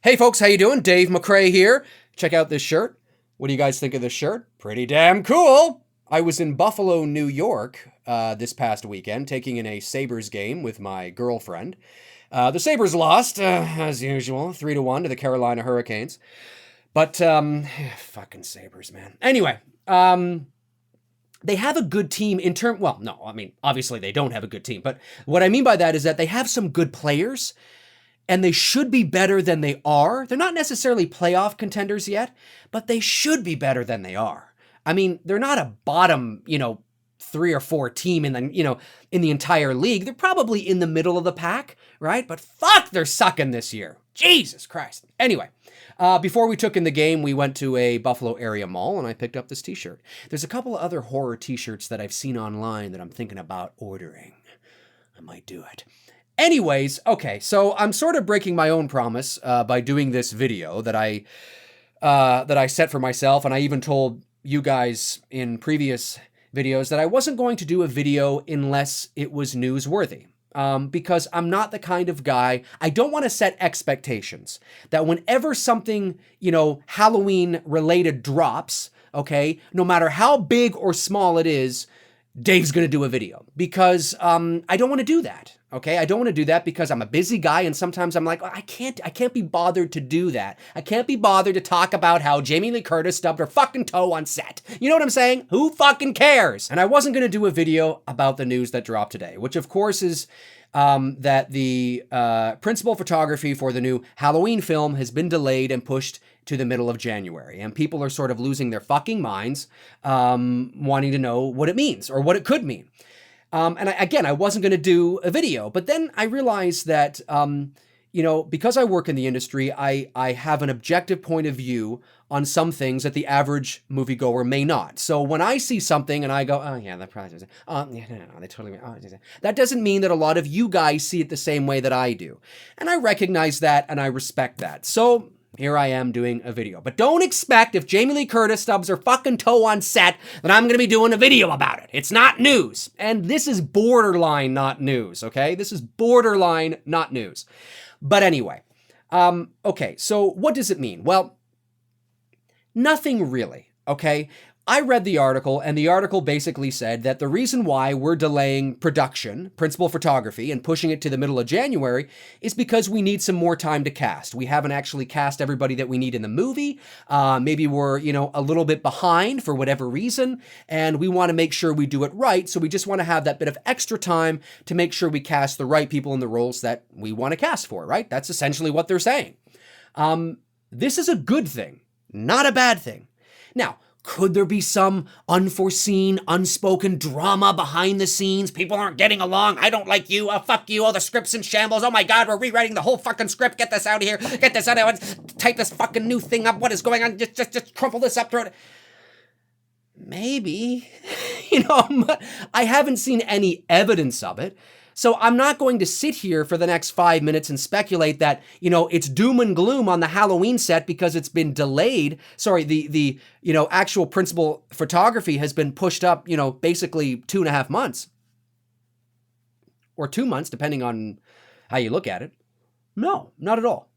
Hey folks, how you doing? Dave McRae here. Check out this shirt. What do you guys think of this shirt? Pretty damn cool. I was in Buffalo, New York this past weekend, taking in a Sabres game with my girlfriend. The Sabres lost, as usual, 3-1 to the Carolina Hurricanes. But, fucking Sabres, man. Anyway, they have a good team in well, no, I mean, obviously they don't have a good team. But what I mean by that is that they have some good players. And they should be better than they are. They're not necessarily playoff contenders yet, but they should be better than they are. I mean, they're not a bottom, 3 or 4 team in the entire league. They're probably in the middle of the pack, right? But fuck, they're sucking this year. Jesus Christ. Anyway, before we took in the game, we went to a Buffalo area mall and I picked up this t-shirt. There's a couple of other horror t-shirts that I've seen online that I'm thinking about ordering. I might do it. Anyways, okay, so I'm sort of breaking my own promise by doing this video that I set for myself, and I even told you guys in previous videos that I wasn't going to do a video unless it was newsworthy. Because I'm not the kind of guy, I don't want to set expectations that whenever something, Halloween related drops, okay, no matter how big or small it is, Dave's going to do a video because I don't want to do that. Okay, I don't want to do that because I'm a busy guy and sometimes I'm like, I can't be bothered to do that. I can't be bothered to talk about how Jamie Lee Curtis stubbed her fucking toe on set. You know what I'm saying? Who fucking cares? And I wasn't going to do a video about the news that dropped today, which of course is that the principal photography for the new Halloween film has been delayed and pushed to the middle of January. And people are sort of losing their fucking minds, wanting to know what it means or what it could mean. And I wasn't going to do a video, but then I realized that, because I work in the industry, I have an objective point of view on some things that the average moviegoer may not. So when I see something and I go, oh yeah, that probably doesn't, no, they totally, that doesn't mean that a lot of you guys see it the same way that I do. And I recognize that and I respect that. So here I am doing a video. But don't expect if Jamie Lee Curtis stubs her fucking toe on set that I'm going to be doing a video about it. It's not news. And this is borderline not news, okay? This is borderline not news. But anyway, okay, so what does it mean? Well, nothing really, okay? I read the article, and the article basically said that the reason why we're delaying production, principal photography, and pushing it to the middle of January is because we need some more time to cast. We haven't actually cast everybody that we need in the movie. Maybe we're, a little bit behind for whatever reason, and we want to make sure we do it right, so we just want to have that bit of extra time to make sure we cast the right people in the roles that we want to cast for, right? That's essentially what they're saying. This is a good thing, not a bad thing. Now, could there be some unforeseen, unspoken drama behind the scenes? People aren't getting along. I don't like you. Fuck you. All the script's in shambles. Oh my God, we're rewriting the whole fucking script. Get this out of here. Get this out of here. Type this fucking new thing up. What is going on? Just crumple this up. Throw it. Maybe. I haven't seen any evidence of it. So I'm not going to sit here for the next 5 minutes and speculate that, it's doom and gloom on the Halloween set because it's been delayed. Sorry, the actual principal photography has been pushed up, basically 2.5 months. Or 2 months, depending on how you look at it. No, not at all.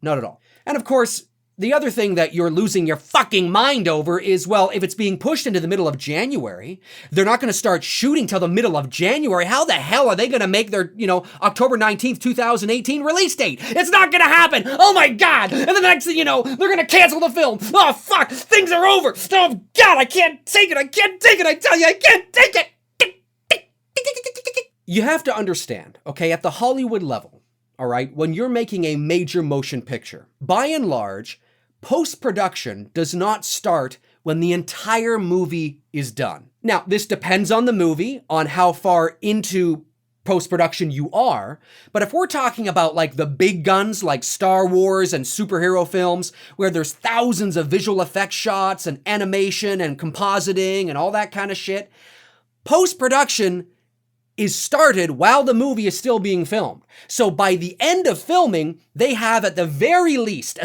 Not at all. And of course, the other thing that you're losing your fucking mind over is, well, if it's being pushed into the middle of January, they're not going to start shooting till the middle of January. How the hell are they going to make their, October 19th, 2018 release date? It's not going to happen. Oh my God. And then the next thing you know, they're going to cancel the film. Oh fuck, things are over. Oh God, I can't take it. I can't take it. I tell you, I can't take it. You have to understand, okay, at the Hollywood level, all right, when you're making a major motion picture, by and large, post-production does not start when the entire movie is done. Now, this depends on the movie, on how far into post-production you are, but if we're talking about like the big guns like Star Wars and superhero films, where there's thousands of visual effects shots and animation and compositing and all that kind of shit, post-production is started while the movie is still being filmed. So by the end of filming, they have at the very least,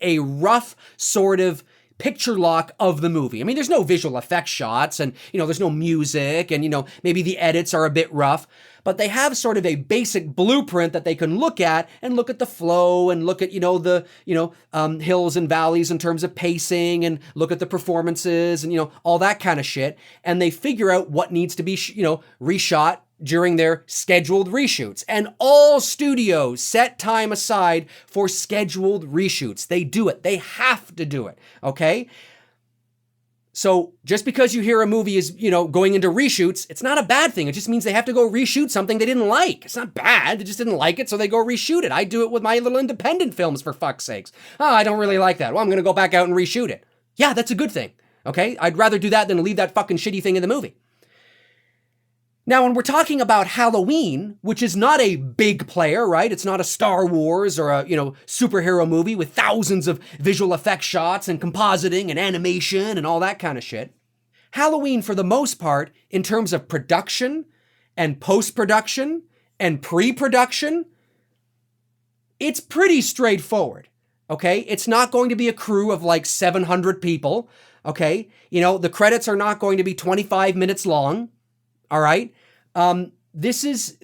a rough sort of picture lock of the movie. I mean, there's no visual effects shots and, there's no music and, maybe the edits are a bit rough, but they have sort of a basic blueprint that they can look at and look at the flow and look at, the hills and valleys in terms of pacing and look at the performances and, all that kind of shit. And they figure out what needs to be, reshot during their scheduled reshoots. And all studios set time aside for scheduled reshoots. They do it. They have to do it. Okay? So just because you hear a movie is, going into reshoots, it's not a bad thing. It just means they have to go reshoot something they didn't like. It's not bad. They just didn't like it, so they go reshoot it. I do it with my little independent films, for fuck's sakes. Oh, I don't really like that. Well, I'm going to go back out and reshoot it. Yeah, that's a good thing. Okay? I'd rather do that than leave that fucking shitty thing in the movie. Now, when we're talking about Halloween, which is not a big player, right? It's not a Star Wars or a, superhero movie with thousands of visual effects shots and compositing and animation and all that kind of shit. Halloween, for the most part, in terms of production and post-production and pre-production, it's pretty straightforward, okay? It's not going to be a crew of like 700 people, okay? The credits are not going to be 25 minutes long. All right. This is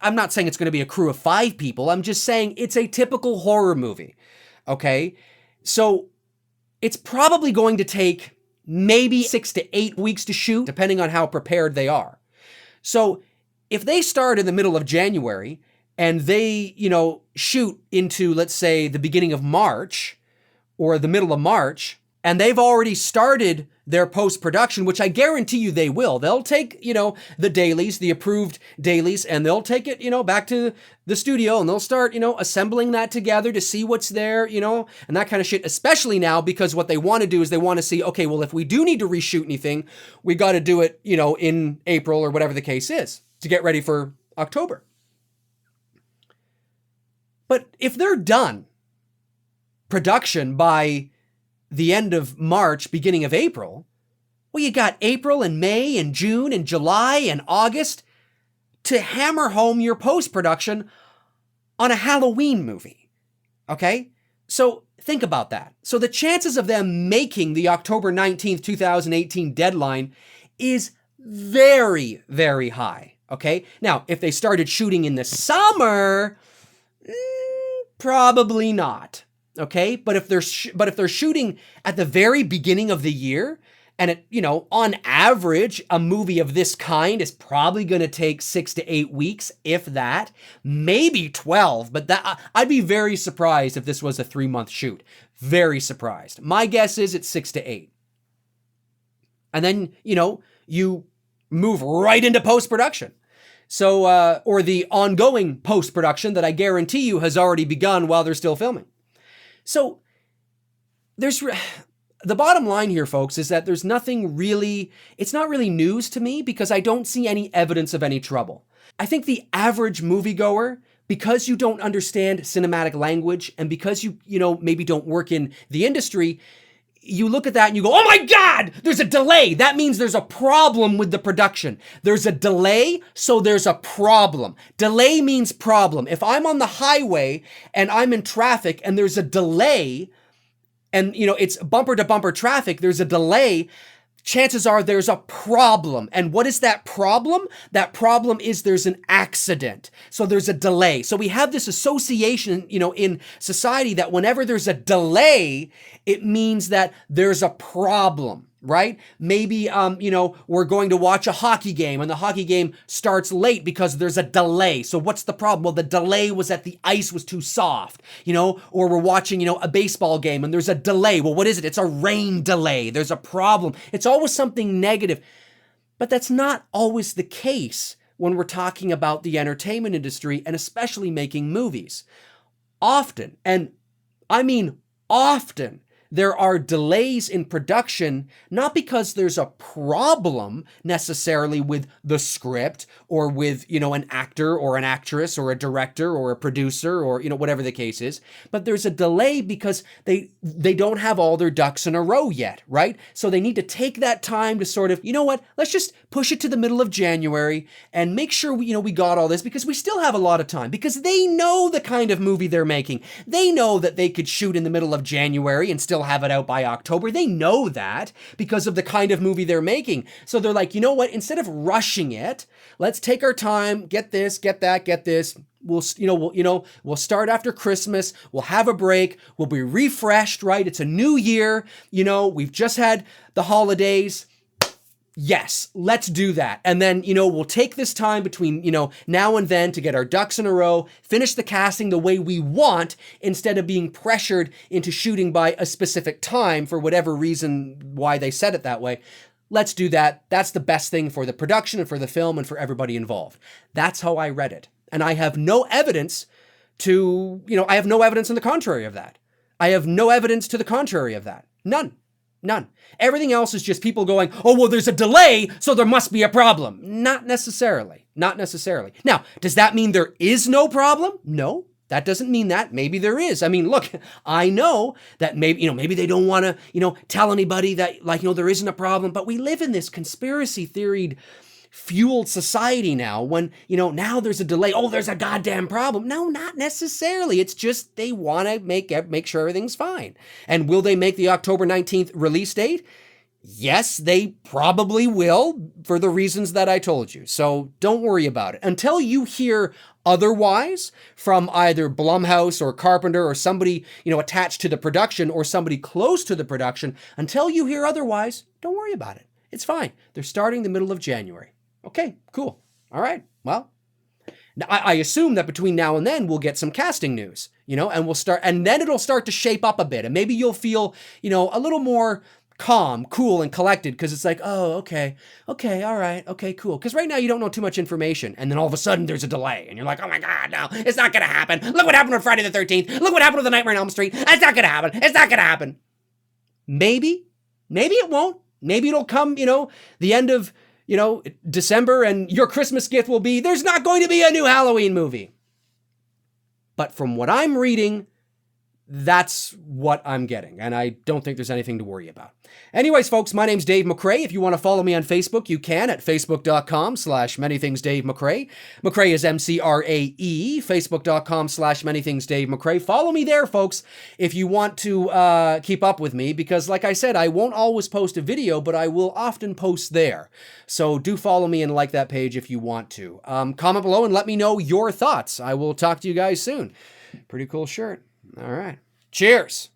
I'm not saying it's going to be a crew of 5 people. I'm just saying it's a typical horror movie. Okay. So it's probably going to take maybe 6 to 8 weeks to shoot, depending on how prepared they are. So if they start in the middle of January and they, shoot into, let's say, the beginning of March or the middle of March, and they've already started their post-production, which I guarantee you they will. They'll take, the dailies, the approved dailies, and they'll take it, back to the studio and they'll start, assembling that together to see what's there, and that kind of shit, especially now because what they want to do is they want to see, okay, well, if we do need to reshoot anything, we got to do it, in April or whatever the case is to get ready for October. But if they're done production by the end of March, beginning of April, well, you got April and May and June and July and August to hammer home your post-production on a Halloween movie, okay? So think about that. So the chances of them making the October 19th, 2018 deadline is very, very high, okay? Now, if they started shooting in the summer, probably not. Okay, but if they're shooting at the very beginning of the year, and on average, a movie of this kind is probably going to take 6 to 8 weeks, if that, maybe 12. But I'd be very surprised if this was a 3-month shoot. Very surprised. My guess is it's 6 to 8, and then you move right into post-production. So, or the ongoing post-production that I guarantee you has already begun while they're still filming. So the bottom line here, folks, is that there's nothing really, it's not really news to me because I don't see any evidence of any trouble. I think the average moviegoer, because you don't understand cinematic language and because you maybe don't work in the industry, you look at that and you go, oh my God, there's a delay. That means there's a problem with the production. There's a delay, so there's a problem. Delay means problem. If I'm on the highway and I'm in traffic and there's a delay and, it's bumper to bumper traffic, there's a delay, chances are there's a problem. And what is that problem? That problem is there's an accident. So there's a delay. So we have this association, in society that whenever there's a delay, it means that there's a problem, right? Maybe, we're going to watch a hockey game and the hockey game starts late because there's a delay. So what's the problem? Well, the delay was that the ice was too soft, or we're watching, a baseball game and there's a delay. Well, what is it? It's a rain delay. There's a problem. It's always something negative, but that's not always the case when we're talking about the entertainment industry and especially making movies. Often, and I mean often, there are delays in production, not because there's a problem necessarily with the script or with, an actor or an actress or a director or a producer or, whatever the case is, but there's a delay because they don't have all their ducks in a row yet, right? So they need to take that time to sort of, let's just push it to the middle of January and make sure we got all this, because we still have a lot of time, because they know the kind of movie they're making. They know that they could shoot in the middle of January and still have it out by October. They know that because of the kind of movie they're making. So they're like, you know what, instead of rushing it, let's take our time, get this, get that, get this. We'll start after Christmas. We'll have a break. We'll be refreshed, right? It's a new year. We've just had the holidays. Yes, let's do that. And then, we'll take this time between, now and then to get our ducks in a row, finish the casting the way we want, instead of being pressured into shooting by a specific time for whatever reason why they said it that way. Let's do that. That's the best thing for the production and for the film and for everybody involved. That's how I read it. And I have no evidence I have no evidence in the contrary of that. I have no evidence to the contrary of that. None. Everything else is just people going, oh, well, there's a delay, so there must be a problem. Not necessarily. Now, does that mean there is no problem? No, that doesn't mean that. Maybe there is. I mean, look, I know that maybe they don't want to, tell anybody that, there isn't a problem, but we live in this conspiracy theory fueled society now when, now there's a delay. Oh, there's a goddamn problem. No, not necessarily. It's just they want to make sure everything's fine. And will they make the October 19th release date? Yes, they probably will, for the reasons that I told you. So don't worry about it. Until you hear otherwise from either Blumhouse or Carpenter or somebody, attached to the production or somebody close to the production, until you hear otherwise, don't worry about it. It's fine. They're starting the middle of January. Okay, cool. All right. Well, I assume that between now and then we'll get some casting news, and then it'll start to shape up a bit, and maybe you'll feel, a little more calm, cool, and collected, because it's like, oh, okay, all right, okay, cool. Because right now you don't know too much information, and then all of a sudden there's a delay, and you're like, oh my God, no, it's not gonna happen. Look what happened on Friday the 13th. Look what happened with The Nightmare on Elm Street. It's not gonna happen. It's not gonna happen. Maybe it won't. Maybe it'll come, the end of, December, and your Christmas gift will be, there's not going to be a new Halloween movie. But from what I'm reading, that's what I'm getting, and I don't think there's anything to worry about. Anyways, folks, my name's Dave McRae. If you want to follow me on Facebook, you can at facebook.com/manythingsdavemcrae. McRae is McRae. Facebook.com/manythingsdavemcrae. Follow me there, folks, if you want to keep up with me, because like I said, I won't always post a video, but I will often post there. So do follow me and like that page if you want to. Comment below and let me know your thoughts. I will talk to you guys soon. Pretty cool shirt. All right. Cheers.